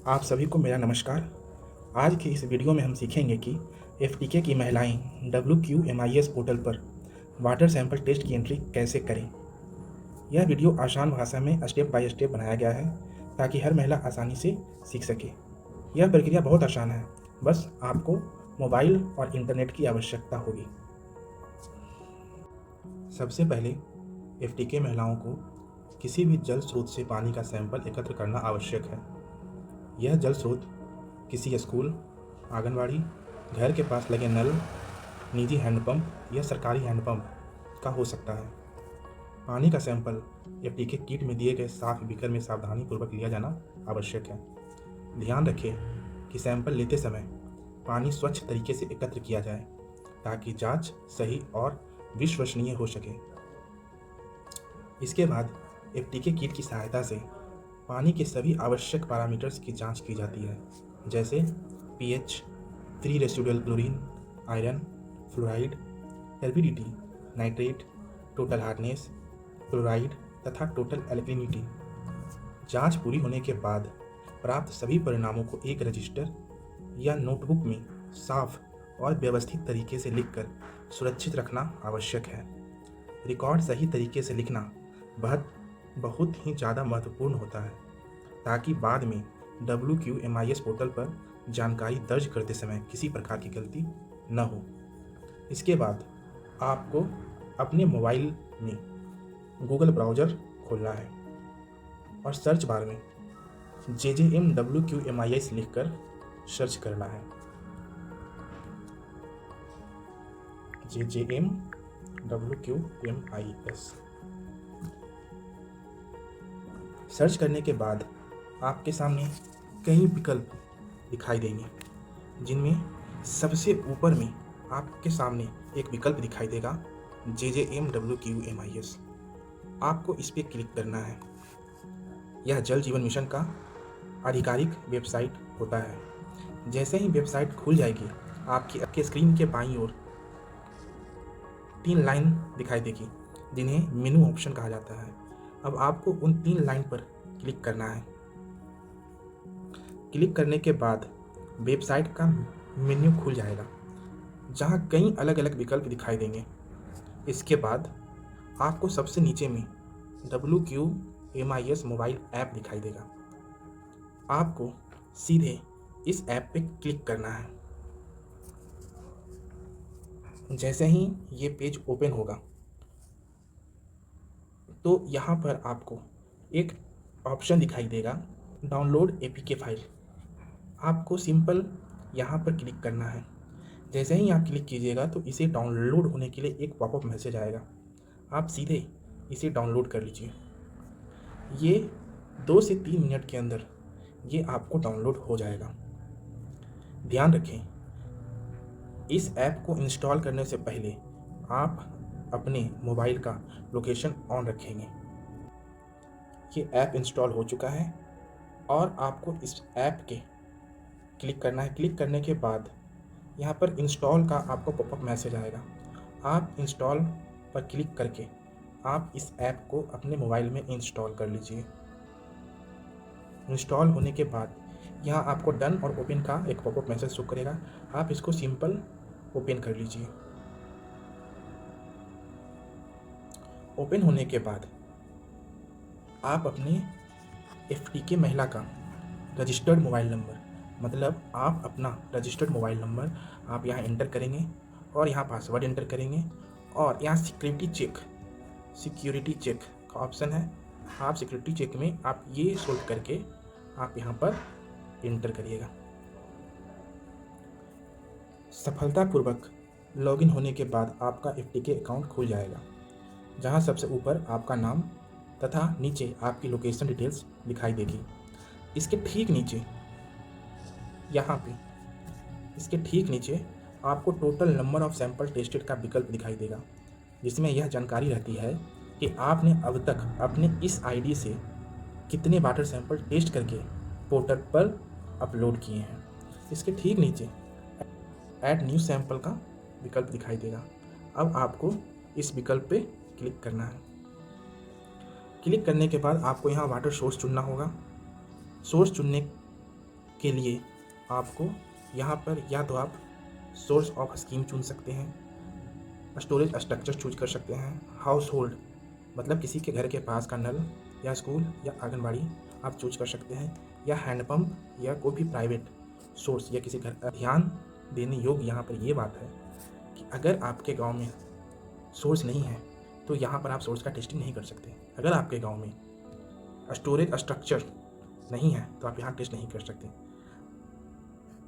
आप सभी को मेरा नमस्कार। आज की इस वीडियो में हम सीखेंगे कि एफटीके की महिलाएं WQMIS पोर्टल पर वाटर सैंपल टेस्ट की एंट्री कैसे करें। यह वीडियो आसान भाषा में स्टेप बाय स्टेप बनाया गया है ताकि हर महिला आसानी से सीख सके। यह प्रक्रिया बहुत आसान है, बस आपको मोबाइल और इंटरनेट की आवश्यकता होगी। सबसे पहले एफटीके महिलाओं को किसी भी जल स्रोत से पानी का सैंपल एकत्र करना आवश्यक है। यह जल स्रोत किसी स्कूल, आंगनवाड़ी, घर के पास लगे नल, निजी हैंडपंप या सरकारी हैंडपंप का हो सकता है। पानी का सैंपल एफटीके किट में दिए गए साफ बीकर में सावधानीपूर्वक लिया जाना आवश्यक है। ध्यान रखें कि सैंपल लेते समय पानी स्वच्छ तरीके से एकत्र किया जाए ताकि जांच सही और विश्वसनीय हो सके। इसके बाद एफटीके किट की सहायता से पानी के सभी आवश्यक पैरामीटर्स की जांच की जाती है, जैसे pH, free residual chlorine, iron, fluoride, turbidity, nitrate, total hardness, chloride तथा टोटल एल्कलिनिटी। जांच पूरी होने के बाद प्राप्त सभी परिणामों को एक रजिस्टर या नोटबुक में साफ और व्यवस्थित तरीके से लिखकर सुरक्षित रखना आवश्यक है। रिकॉर्ड सही तरीके से लिखना बहुत ही ज़्यादा महत्वपूर्ण होता है ताकि बाद में WQMIS पोर्टल पर जानकारी दर्ज करते समय किसी प्रकार की गलती न हो। इसके बाद आपको अपने मोबाइल में गूगल ब्राउज़र खोलना है और सर्च बार में JJM WQMIS लिखकर सर्च करना है। JJM WQMIS सर्च करने के बाद आपके सामने कई विकल्प दिखाई देंगे, जिनमें सबसे ऊपर में आपके सामने एक विकल्प दिखाई देगा JJM WQMIS। आपको इस पर क्लिक करना है। यह जल जीवन मिशन का आधिकारिक वेबसाइट होता है। जैसे ही वेबसाइट खुल जाएगी, आपके स्क्रीन के बाईं ओर 3 लाइन दिखाई देगी, जिन्हें मेनू ऑप्शन कहा जाता है। अब आपको उन 3 लाइन पर क्लिक करना है। क्लिक करने के बाद वेबसाइट का मेन्यू खुल जाएगा, जहां कई अलग अलग विकल्प दिखाई देंगे। इसके बाद आपको सबसे नीचे में WQMIS मोबाइल ऐप दिखाई देगा। आपको सीधे इस ऐप पे क्लिक करना है। जैसे ही ये पेज ओपन होगा तो यहाँ पर आपको एक ऑप्शन दिखाई देगा डाउनलोड APK फाइल। आपको सिंपल यहाँ पर क्लिक करना है। जैसे ही आप क्लिक कीजिएगा तो इसे डाउनलोड होने के लिए एक पॉपअप मैसेज आएगा। आप सीधे इसे डाउनलोड कर लीजिए। ये 2 से 3 मिनट के अंदर ये आपको डाउनलोड हो जाएगा। ध्यान रखें, इस ऐप को इंस्टॉल करने से पहले आप अपने मोबाइल का लोकेशन ऑन रखेंगे। ये ऐप इंस्टॉल हो चुका है और आपको इस ऐप के क्लिक करना है। क्लिक करने के बाद यहाँ पर इंस्टॉल का आपको पॉपअप मैसेज आएगा। आप इंस्टॉल पर क्लिक करके आप इस ऐप को अपने मोबाइल में इंस्टॉल कर लीजिए। इंस्टॉल होने के बाद यहाँ आपको डन और ओपन का एक पॉपअप मैसेज शो करेगा। आप इसको सिंपल ओपन कर लीजिए। ओपन होने के बाद आप अपने एफटीके महिला का रजिस्टर्ड मोबाइल नंबर, मतलब आप अपना रजिस्टर्ड मोबाइल नंबर आप यहाँ एंटर करेंगे और यहाँ पासवर्ड एंटर करेंगे और यहाँ सिक्योरिटी चेक का ऑप्शन है। आप सिक्योरिटी चेक में आप ये सोल्व करके आप यहाँ पर एंटर करिएगा। सफलतापूर्वक लॉगिन होने के बाद आपका एफटीके अकाउंट खुल जाएगा, जहाँ सबसे ऊपर आपका नाम तथा नीचे आपकी लोकेशन डिटेल्स दिखाई देगी। इसके ठीक नीचे इसके ठीक नीचे आपको total number of sample tested का विकल्प दिखाई देगा, जिसमें यह जानकारी रहती है कि आपने अब तक अपने इस आईडी से कितने वाटर सैंपल टेस्ट करके पोर्टल पर अपलोड किए हैं। इसके ठीक नीचे ऐड न्यू सैंपल का विकल्प दिखाई देगा। अब आपको इस विकल्प पे क्लिक करना है। क्लिक करने के बाद आपको यहाँ वाटर सोर्स चुनना होगा। सोर्स चुनने के लिए आपको यहाँ पर या तो आप सोर्स ऑफ स्कीम चुन सकते हैं, स्टोरेज स्ट्रक्चर चूज कर सकते हैं, हाउस होल्ड मतलब किसी के घर के पास का नल या स्कूल या आंगनबाड़ी आप चूज कर सकते हैं, या हैंडपम्प या कोई भी प्राइवेट सोर्स या किसी घर। ध्यान देने योग्य यहाँ पर ये बात है कि अगर आपके गांव में सोर्स नहीं है तो यहाँ पर आप सोर्स का टेस्टिंग नहीं कर सकते। अगर आपके गांव में स्टोरेज स्ट्रक्चर नहीं है तो आप यहाँ टेस्ट नहीं कर सकते।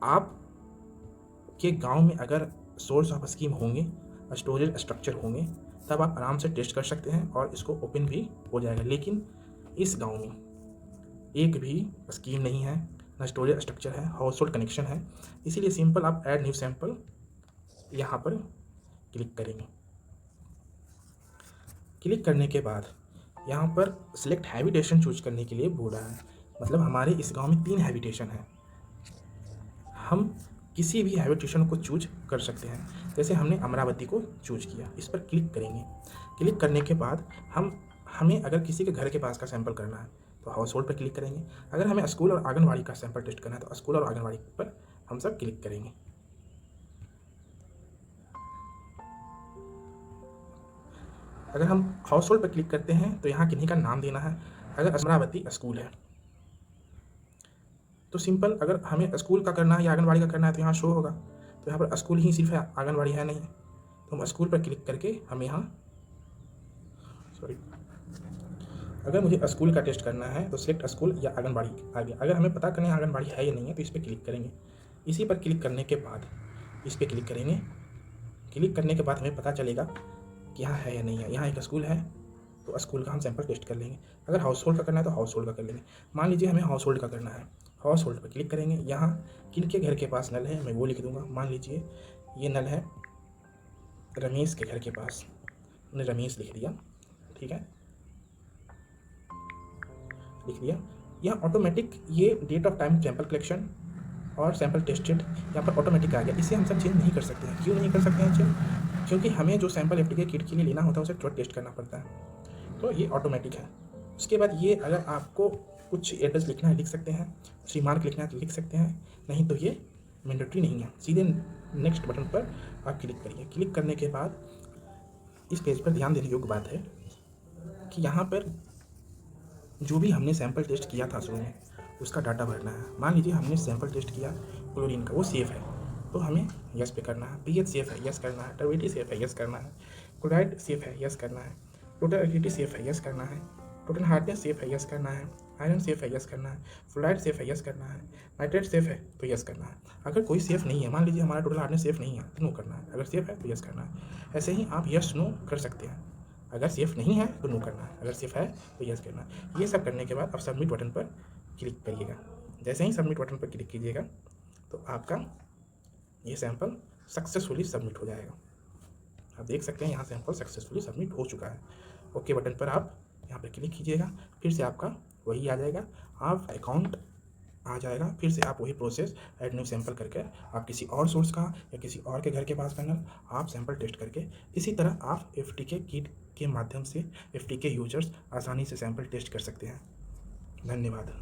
आप के गांव में अगर सोर्स ऑफ स्कीम होंगे, स्टोरेज स्ट्रक्चर होंगे, तब आप आराम से टेस्ट कर सकते हैं और इसको ओपन भी हो जाएगा। लेकिन इस गांव में एक भी स्कीम नहीं है, ना स्टोरेज स्ट्रक्चर है, हाउस होल्ड कनेक्शन है, इसीलिए सिंपल आप ऐड न्यू सैंपल यहाँ पर क्लिक करेंगे। क्लिक करने के बाद यहाँ पर सिलेक्ट हैबिटेशन चूज करने के लिए बोला है, मतलब हमारे इस गांव में 3 हैबिटेशन है, हम किसी भी हैबिटेशन को चूज कर सकते हैं। जैसे हमने अमरावती को चूज किया, इस पर क्लिक करेंगे। क्लिक करने के बाद हमें अगर किसी के घर के पास का सैंपल करना है तो हाउस होल्ड पर क्लिक करेंगे। अगर हमें स्कूल और आंगनबाड़ी का सैंपल टेस्ट करना है तो स्कूल और आंगनबाड़ी पर हम सब क्लिक करेंगे। अगर हम हाउस होल्ड पर क्लिक करते हैं तो यहाँ किन्हीं का नाम देना है। अगर अमरावती स्कूल है तो सिंपल, अगर हमें स्कूल का करना है या आंगनबाड़ी का करना है तो यहाँ शो होगा, तो यहाँ पर स्कूल ही सिर्फ है, आंगनबाड़ी है नहीं, तो हम स्कूल पर क्लिक करके हम यहाँ अगर मुझे स्कूल का टेस्ट करना है तो सिलेक्ट स्कूल या आंगनबाड़ी आगे। अगर हमें पता करना है आंगनबाड़ी है या नहीं है तो इस पर क्लिक करेंगे। इसी पर क्लिक करने के बाद इस पर क्लिक करेंगे। क्लिक करने के बाद हमें पता चलेगा कि यहाँ है या नहीं है। यहाँ एक स्कूल है तो स्कूल का हम सैंपल टेस्ट कर लेंगे। अगर हाउस होल्ड का करना है तो हाउस होल्ड का कर लेंगे। मान लीजिए हमें हाउस होल्ड का करना है, हाउस होल्ड पर क्लिक करेंगे। यहाँ किनके घर के पास नल है मैं वो लिख दूंगा। मान लीजिए ये नल है रमेश के घर के पास, मैंने रमेश लिख दिया, ठीक है, लिख दिया। यहाँ ऑटोमेटिक ये date of time sample collection और सैंपल टेस्टेड यहाँ पर ऑटोमेटिक आ गया। इसे हम सब चेंज नहीं कर सकते हैं। क्यों नहीं कर सकते हैं चेंज? क्योंकि हमें जो सैंपल एफटीके किट के लिए लेना होता है उसे थोड़ा टेस्ट करना पड़ता है, तो ये ऑटोमेटिक है। उसके बाद ये अगर आपको कुछ एड्रेस लिखना है लिख सकते हैं, रिमार्क लिखना है तो लिख सकते हैं, नहीं तो ये मैंडेटरी नहीं है। सीधे नेक्स्ट बटन पर आप क्लिक करिए। क्लिक करने के बाद इस पेज पर ध्यान देने योग्य बात है कि यहाँ पर जो भी हमने सैंपल टेस्ट किया था शुरू में उसका डाटा भरना है। मान लीजिए हमने सैंपल टेस्ट किया क्लोरीन का, वो सेफ़ है तो हमें यस पे करना है। पीएच सेफ़ है, यस करना है। टर्बिडिटी सेफ़ है, यस करना है। क्लोराइड सेफ़ है, यस करना है। टोटल एसिडिटी सेफ़ है, यस करना है। टोटल हार्डनेस सेफ़ है, यस करना है। आयरन सेफ़ है, यस करना है। फ्लोराइड सेफ़ है, यस करना है। नाइट्रेट सेफ़ है तो यस करना है। अगर कोई सेफ़ नहीं है, मान लीजिए हमारा टोटल हार्डनेस सेफ़ नहीं है तो नो करना है। अगर सेफ़ है तो यस करना है। ऐसे ही आप यस नो कर सकते हैं। अगर सेफ़ नहीं है तो नो करना है, अगर सेफ़ है तो यस करना है। ये सब करने के बाद अब सबमिट बटन पर क्लिक करिएगा। जैसे ही सबमिट बटन पर क्लिक कीजिएगा तो आपका ये सैंपल सक्सेसफुली सबमिट हो जाएगा। आप देख सकते हैं यहाँ सैंपल सक्सेसफुली सबमिट हो चुका है। ओके बटन पर आप यहाँ पर क्लिक कीजिएगा, फिर से आपका वही आ जाएगा, आप अकाउंट आ जाएगा। फिर से आप वही प्रोसेस ऐड न्यू सैंपल करके आप किसी और सोर्स का या किसी और के घर के पास पैनल आप सैंपल टेस्ट करके इसी तरह आप एफटीके किट के माध्यम से एफटीके यूजर्स आसानी से सैंपल टेस्ट कर सकते हैं। धन्यवाद।